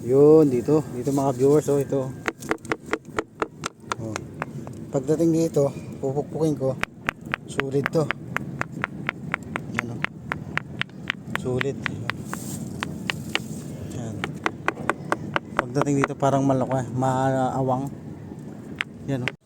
Yun, dito mga viewers, oh, ito. Oh. Pagdating dito, pupukpukin ko, sulit to. Ano? Sulit. Yan. Pagdating dito parang malaki, maawang. Yan, oh.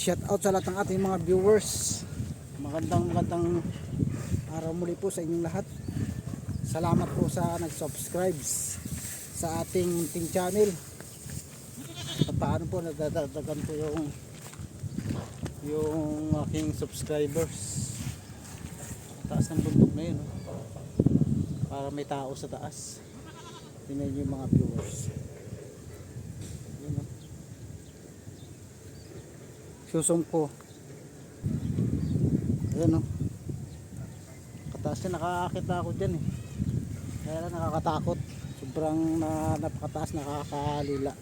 Shout out sa lahat ng ating mga viewers. Magandang araw muli po sa inyong lahat. Salamat po sa nag-subscribe sa ating munting channel. At paano po nadadagdagan po yung aking subscribers. Taas ng bundok na yun, oh. Para may tao sa taas. Tingnan yung mga viewers. Yun, oh. Susong ko. Ayan, oh. Kataas na, nakakakit na ako dyan, eh. Kaya lang nakakatakot. Sobrang napakataas, nakakalila.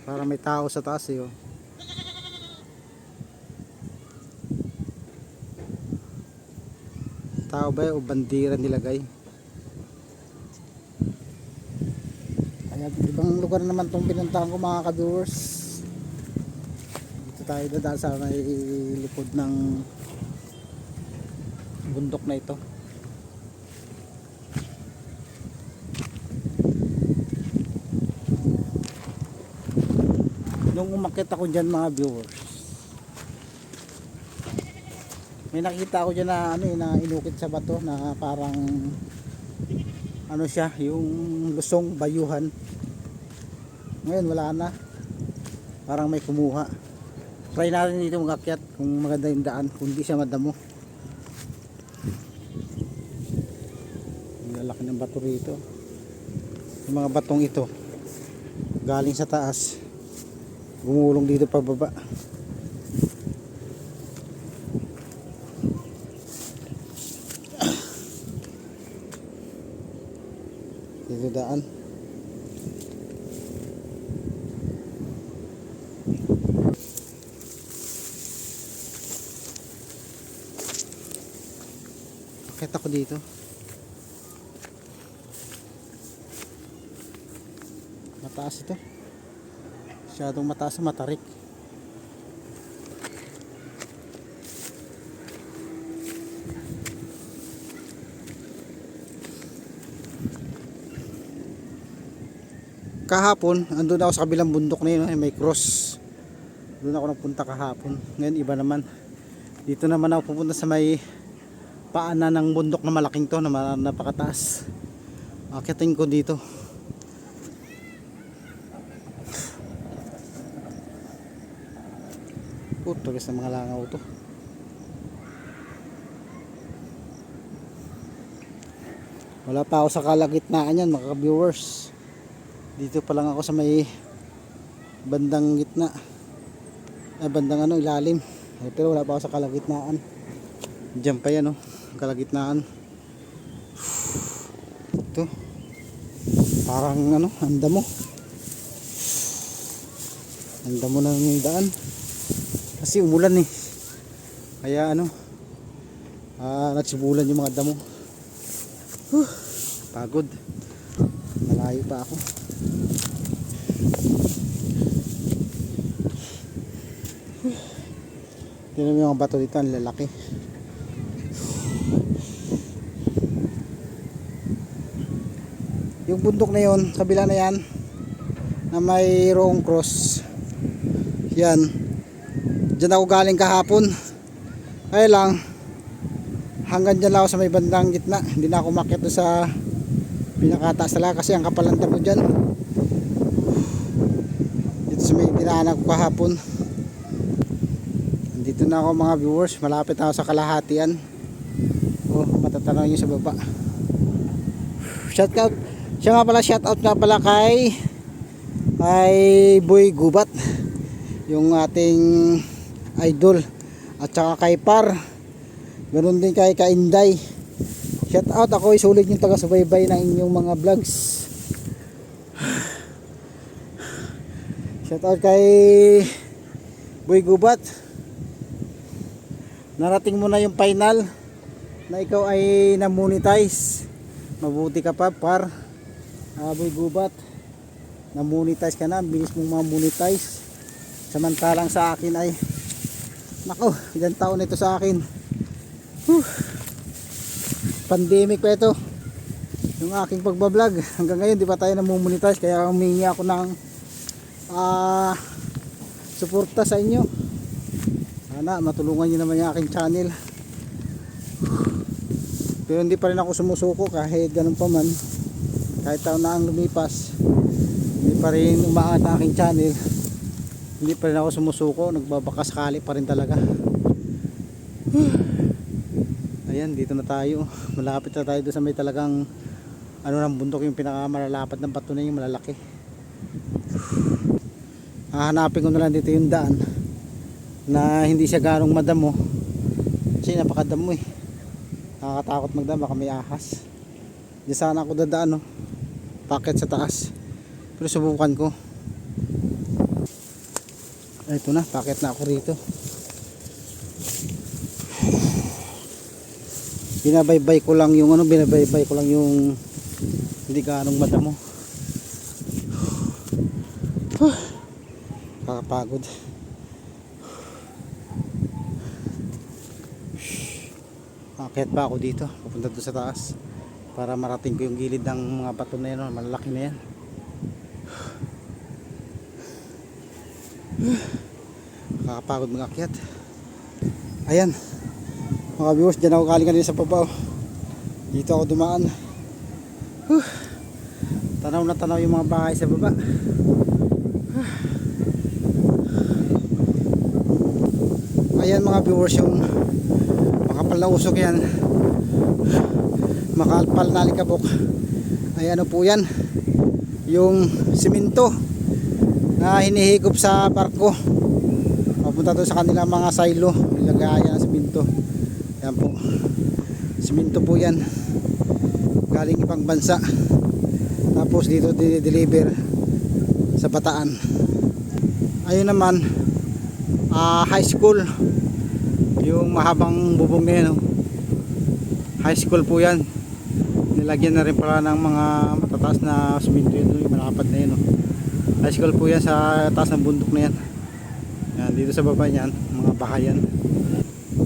Para may tao sa taas, eh, oh. Tao ba o bandira nilagay? Ibang lugar naman itong pinuntahan ko, mga ka-viewers. Dito tayo dadaan sa may likod ng bundok na ito. Nung umakyat ako dyan, mga viewers, may nakita ako dyan na, na inukit sa bato na parang ano siya, yung lusong bayuhan. Ngayon wala na, parang may kumuha. Try natin dito mag-akyat kung maganda yung daan, kung di siya madamo. Ang lalaki ng bato rito. Yung mga batong ito galing sa taas, gumulong dito pababa. Dito daan. Akit ako dito. Mataas ito. Masyadong mataas, matarik. Kahapon, andun ako sa kabilang bundok na yun, may cross. Doon ako nagpunta kahapon. Ngayon iba naman. Dito naman ako pupunta sa may paanan ng bundok na malaking to, na napakataas. Akitin ko dito. Puto guys, ng mga langaw to. Wala pa ako sa kalagitnaan yan, mga viewers. Dito pa lang ako sa may bandang gitna. Bandang ilalim. Pero wala pa ako sa kalagitnaan. Diyan pa yan, oh, kalagitnaan. Ito. Parang andamo. Andamo na ng daan. Kasi umulan, eh. Kaya nagsibulan yung mga damo. Pagod. Malayo pa ako. Tingnan mo yung bato dito, ang lalaki. Yung bundok na yun, kabila na yan, na may roong cross, yan, dyan ako galing kahapon. Kaya lang, hanggang dyan lang ako sa may bandang gitna. Hindi na ako umakyat sa pinakataas talaga kasi ang kapal ng damo dyan. Dito sa may dinaanan ko kahapon. Dito na ako, mga viewers, malapit na ako sa kalahatian. Oh, matatanaw nyo sa baba. Siya nga pala, shout out nga pala kay Boy Gubat, yung ating idol, at saka kay Par, ganoon din kay Kainday. Shout out, ako ay sulit yung taga-subaybay ng inyong mga vlogs. Shout out kay Boy Gubat. Narating mo na yung final na ikaw ay na-monetize. Mabuti ka pa, Par. Boy Gubat, na-monetize ka na, bilis mong ma-monetize. Samantalang sa akin ay nako, ilang taon na ito sa akin. Pandemic pa ito yung aking pagbablog. Hanggang ngayon di pa tayo na-monetize, kaya humingi ako ng suporta sa inyo. Sana matulungan nyo naman yung aking channel. Pero hindi pa rin ako sumusuko kahit ganun pa man. Kahit taon na ang lumipas, hindi pa rin umaangat ang aking channel. Hindi pa rin ako sumusuko, nagbabakasakali pa rin talaga. Ayan, dito na tayo. Malapit na tayo doon sa may talagang ano ng bundok, yung pinakamalalapat ng bato na yung malalaki. Hahanapin ko na lang dito yung daan na hindi siya ganong madamo, kasi napakadamo eh. Nakakatakot magdaan, baka may ahas. Diyan sana ako dadaan, no? Packet sa taas. Pero subukan ko. Ito na, packet na ako rito. Binabaybay ko lang yung hindi ganong madamo. Kakapagod. Akyat pa ako dito, pupunta doon sa taas para marating ko yung gilid ng mga bato na yan, malalaki na yan. Kakapagod mga akyat. Ayan mga viewers, dyan ako galing kanina sa baba. Dito ako dumaan. Tanaw na tanaw yung mga bahay sa baba. Ayan mga viewers, yung makapal na usok yan, makapal na alikabok, ay ano po yan, yung simento na hinihigop sa barko papunta doon sa kanila mga silo, nilagayan ng simento. Yan po, simento po yan, galing ibang bansa, tapos dito dinideliver sa Bataan. Ayun naman, high school, yung mahabang bubong na yan, oh. High school po yan, nilagyan na rin pala ng mga matataas na simento yun, yung malapad na yun, oh. High school po yan sa taas ng bundok na yan. Yan, dito sa baba niyan, mga bahayan.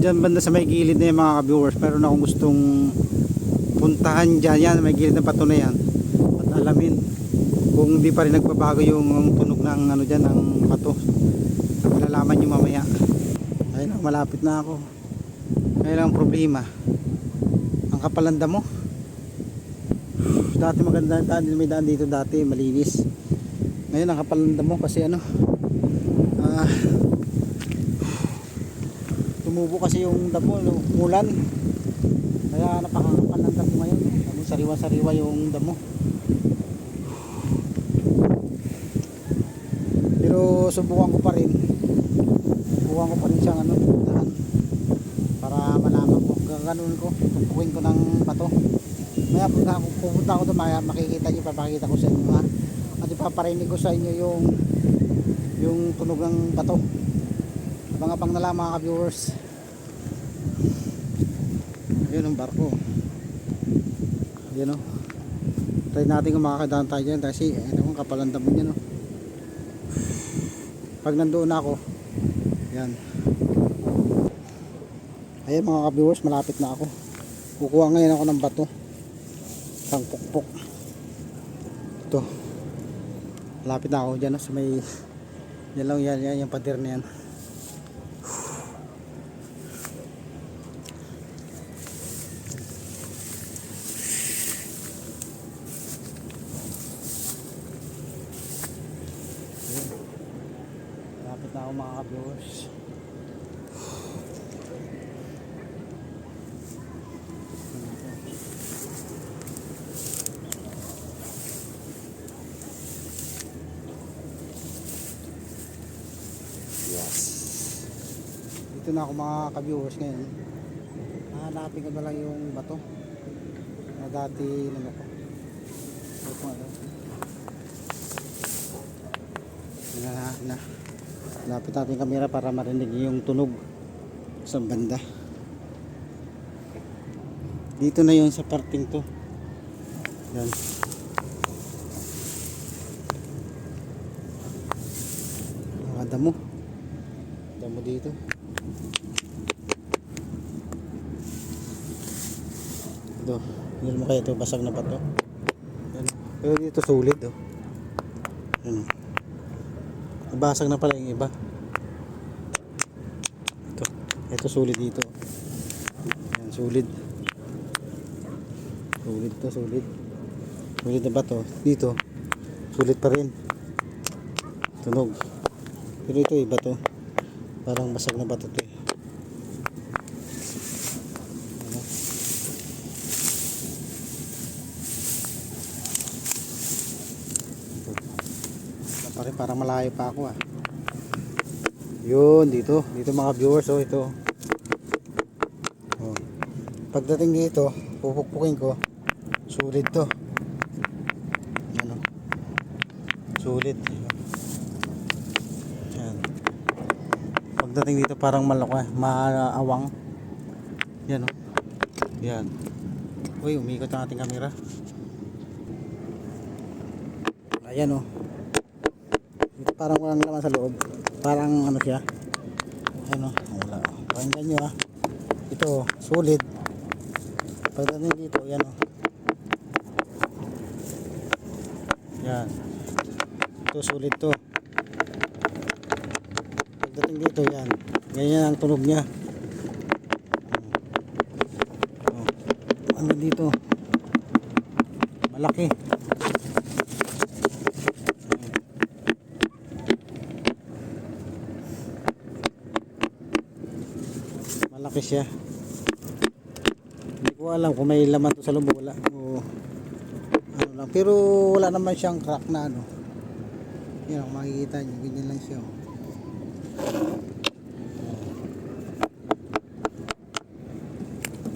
Diyan banda sa may gilid na yan mga viewers, meron akong gustong puntahan dyan, yan, may gilid na pato na yan, at alamin kung di pa rin nagbabago yung tunog ng ano dyan, ng pato. Malalaman nyo mamaya. Ayun, malapit na ako. Ngayon lang problema, ang kapalanda mo. Dati maganda yung daan, may daan dito dati, malinis. Ngayon ang kapalanda mo kasi ano, tumubo kasi yung damo, umulan, kaya napakakapal ng damo ngayon. Sariwa-sariwa yung damo. Pero subukan ko pa rin siyang ano, puntahan para malaman ko, ganoon ko, tupukin ko ng bato. Maya pupunta ako doon, makikita nyo, papakita ko sa inyo, ha? At ipaparinig ko sa inyo yung tunog ng bato. Abang-abang na lang mga ka-viewers. Ayun ang barko. Ayun, oh. Try natin kung makakadaan tayo dyan, kasi ano, kapalan damo niya, no? Pag nandoon ako, yan. Ayan mga ka-viewers, malapit na ako. Kukuha ngayon ako ng bato, isang pukpok. Ito, malapit na ako dyan, no? Sa may, yan lang, yan yung pader na yan. Malapit na ako mga ka-viewers. Dito na ako mga ka-viewers ngayon. Hanapin ko na lang yung bato na dati ano ko. Ito ano. Na. Lapit natin kamera para marinig yung tunog sa banda. Dito na yun sa parting to. Yan. Mga damo. Damo dito. Ito. Hindi mo kaya ito basag na bato. Yan. Pero dito sulit oh. Yan. Basag na pala yung iba. Ito sulit dito. Yan, sulit. Sulit to, sulit. Sulit na ba to? Dito. Sulit pa rin. Tunog. Pero ito iba to. Parang basag na bato to eh. Ano? Pa rin, parang malayo pa ako ah. Yun, dito mga viewers oh, ito. Oh. Pagdating dito, pupukpukin ko, sulit to. Ano? Sulit. Yan. Pagdating dito parang malaki, maawang. Yan oh. Yan. Uy, umikot ang ating camera. Ayan oh. Parang walang laman sa loob. Parang ano siya. Ano, wala. Pakinggan nyo ah. Ito, sulit. Pagdating dito, yan oh. Yan. Ito, sulit to. Pagdating dito, yan. Ganyan ang tunog niya. Oh. Ano dito? Malaki. Malaki siya. Hindi ko alam kung may laman to sa loob, wala o ano lang, pero wala naman siyang crack na ano. Yan ang makikita nyo, ganyan lang siya oh.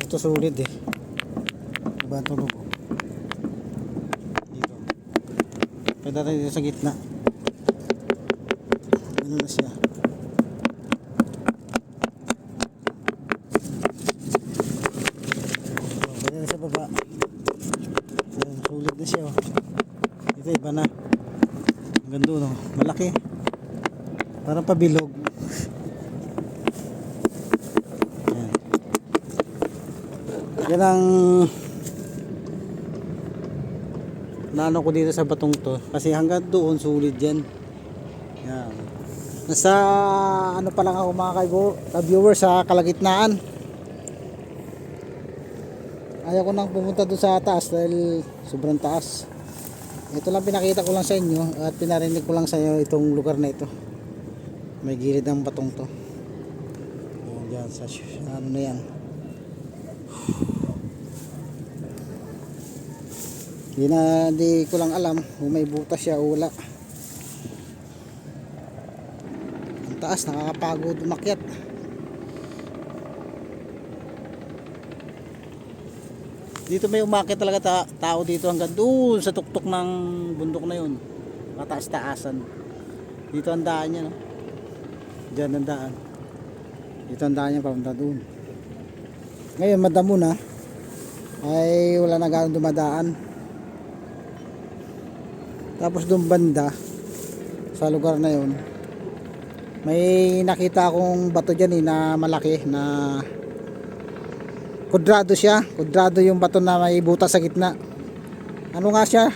Ito sulit eh. Diba ang tunog oh. Dito pwede rin dito sa gitna. Ano na siya. Sa baba. Ayan, sulit na siya oh. Ito iba na. Ang ganda no, malaki. Parang pabilog. Ayan. Yan ang naano ko dito sa batong to. Kasi hanggang doon sulit yan. Yan. Nasa ano pa lang ako mga ka-viewers sa kalagitnaan. Ayaw ko nang pumunta doon sa taas dahil sobrang taas. Ito lang pinakita ko lang sa inyo at pinarinig ko lang sa inyo itong lugar na ito. May gilid ng batong to. Ayan, dyan sa ano na yan. Di ko lang alam kung may butas siya o wala. Ang taas, nakakapagod umakyat. Dito may umakyat talaga tao dito hanggang doon sa tuktok ng bundok na yun. Mataas-taasan. Dito ang daan niya no. Diyan ang daan. Dito ang daan niya papunta doon. Ngayon madamo na. Ay wala na gano'ng dumadaan. Tapos doon banda sa lugar na yun. May nakita akong bato dyan na malaki na kudrado siya. Kudrado yung bato na may butas sa gitna. Ano nga siya?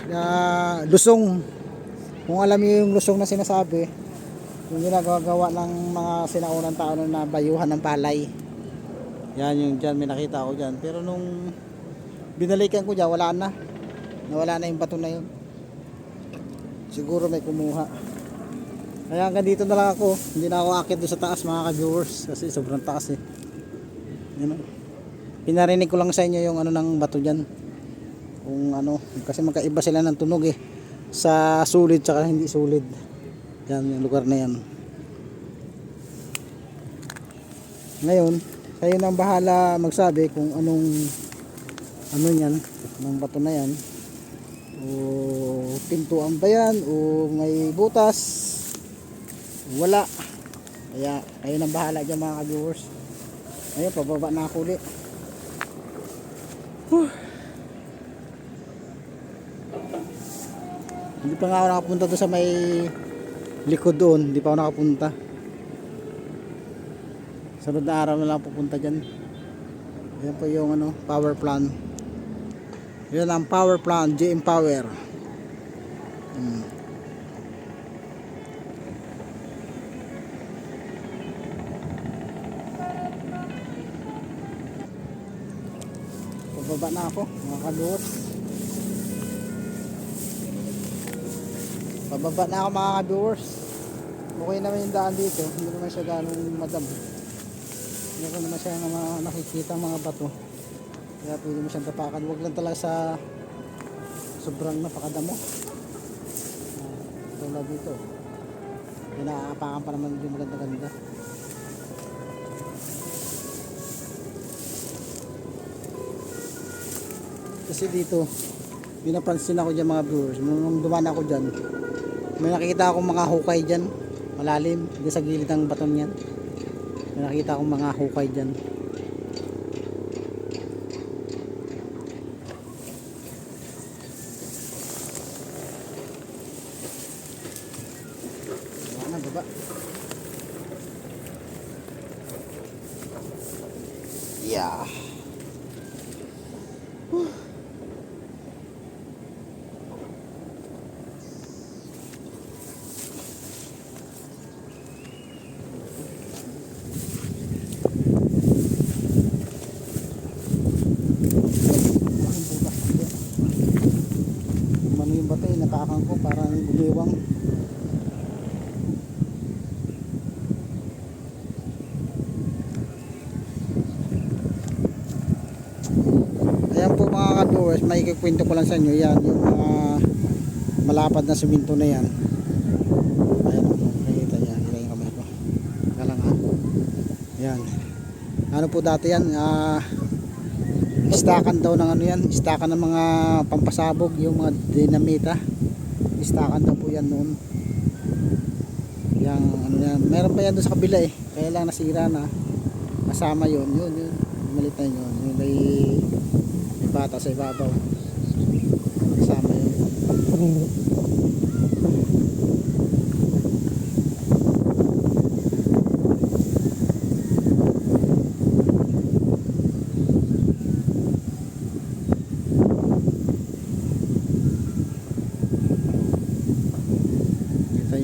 Lusong. Kung alam niyo yung lusong na sinasabi, yung ginagawa ng mga sinaunang tao na bayuhan ng palay. Yan yung dyan, may nakita ako dyan. Pero nung binalikan ko dyan, wala na. Nawala na yung bato na yun. Siguro may kumuha. Kaya hanggang dito na lang ako. Hindi na ako akit doon sa taas mga ka-viewers. Kasi sobrang taas eh. Yan o. Pinarinig ko lang sa inyo yung ano ng bato dyan. Kung ano, kasi magkaiba sila ng tunog eh. Sa sulit tsaka hindi sulit. Yan yung lugar na yan. Ngayon, kayo nang bahala magsabi kung anong ano yan, ng bato na yan. O pintuan ba yan o may butas, wala. Kaya kayo nang bahala dyan mga ka-viewers. Ayun, pababa na ako ulit. Hindi pa nga ako nakapunta doon sa may likod doon, hindi pa ako nakapunta. Sunod na araw na lang pupunta dyan. Ayan po yung ano, power plant. Yan ang power plant, GM Power. Pababa na ako mga ka-viewers. Pababa na ako mga ka-viewers. Okay naman yung daan dito, hindi naman siya ganong madam. Hindi ko naman siya nakikita mga bato, kaya pwede mo siyang tapakan. Huwag lang talaga sa sobrang napakadamo. Tulad dito, may nakakapakan pa naman yung maganda-ganda. Kasi dito pinapansin ako dyan mga viewers, nung dumaan ako dyan may nakikita akong mga hukay dyan malalim, dyan sa gilid ng baton yan. May nakita akong mga hukay dyan. Wala na, baba. Yeah. Napakan ko parang gumiwang. Ayan po mga ka-viewers, may ikikwento ko lang sa inyo. Yan yung mga malapad na siminto na yan. Ayan o, nakikita yan, yung kamay ko. Galang ha. Yan, ano po dati yan, istakan daw ng ano yan, istakan ng mga pampasabog, yung mga dinamita. Istakan daw po yan noon. Yang ano yan, meron pa yan doon sa kabila eh, kaya lang nasira na. Kasama yun, yun malit na yun, yung may bata sa ibabaw, kasama yun.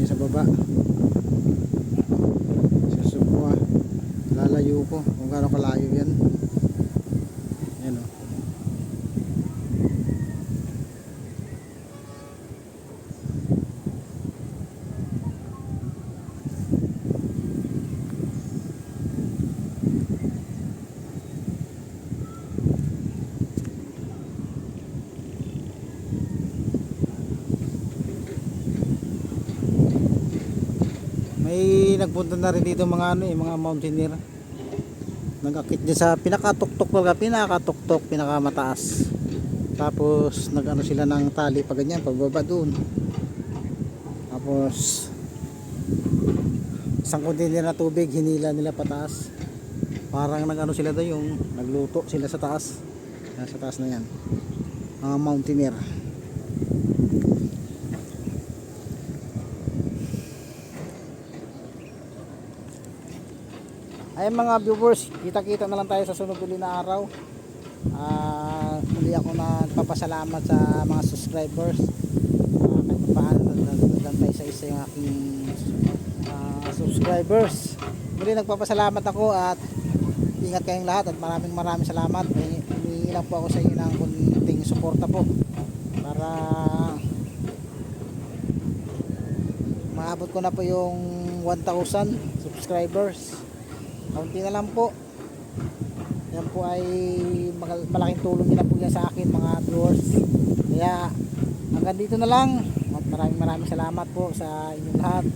Sa baba susuko lalayo ko kung gaano kalayo yan. Yan o. May nagpunta na rin dito mga ano mga mountaineer. Nag-akit din sa pinakatuktok talaga, pinakamataas. Tapos nag-ano sila ng tali pa ganyan pababa doon. Tapos isang container na tubig hinila nila pataas. Parang nag-ano sila doon, yung nagluto sila sa taas. Sa taas na yan. Mga mountaineer. Ayun mga viewers, kita-kita na lang tayo sa sunod ulit na araw. Muli ako na nagpapasalamat sa mga subscribers. Kahit paano nagantay sa isa yung aking subscribers. Muli nagpapasalamat ako at ingat kayong lahat at maraming salamat. Humingi lang po ako sa inyo ng kunting suporta po para maabot ko na po yung 1,000 subscribers. Kaunti na lang po. Yan po ay malaking tulong nila po yan sa akin mga viewers. Kaya hanggang dito na lang. At maraming salamat po sa inyong lahat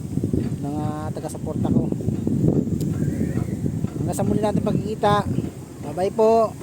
ng taga-suporta ko. Hanggang hanggang sa muli natin pagkikita. Bye bye po.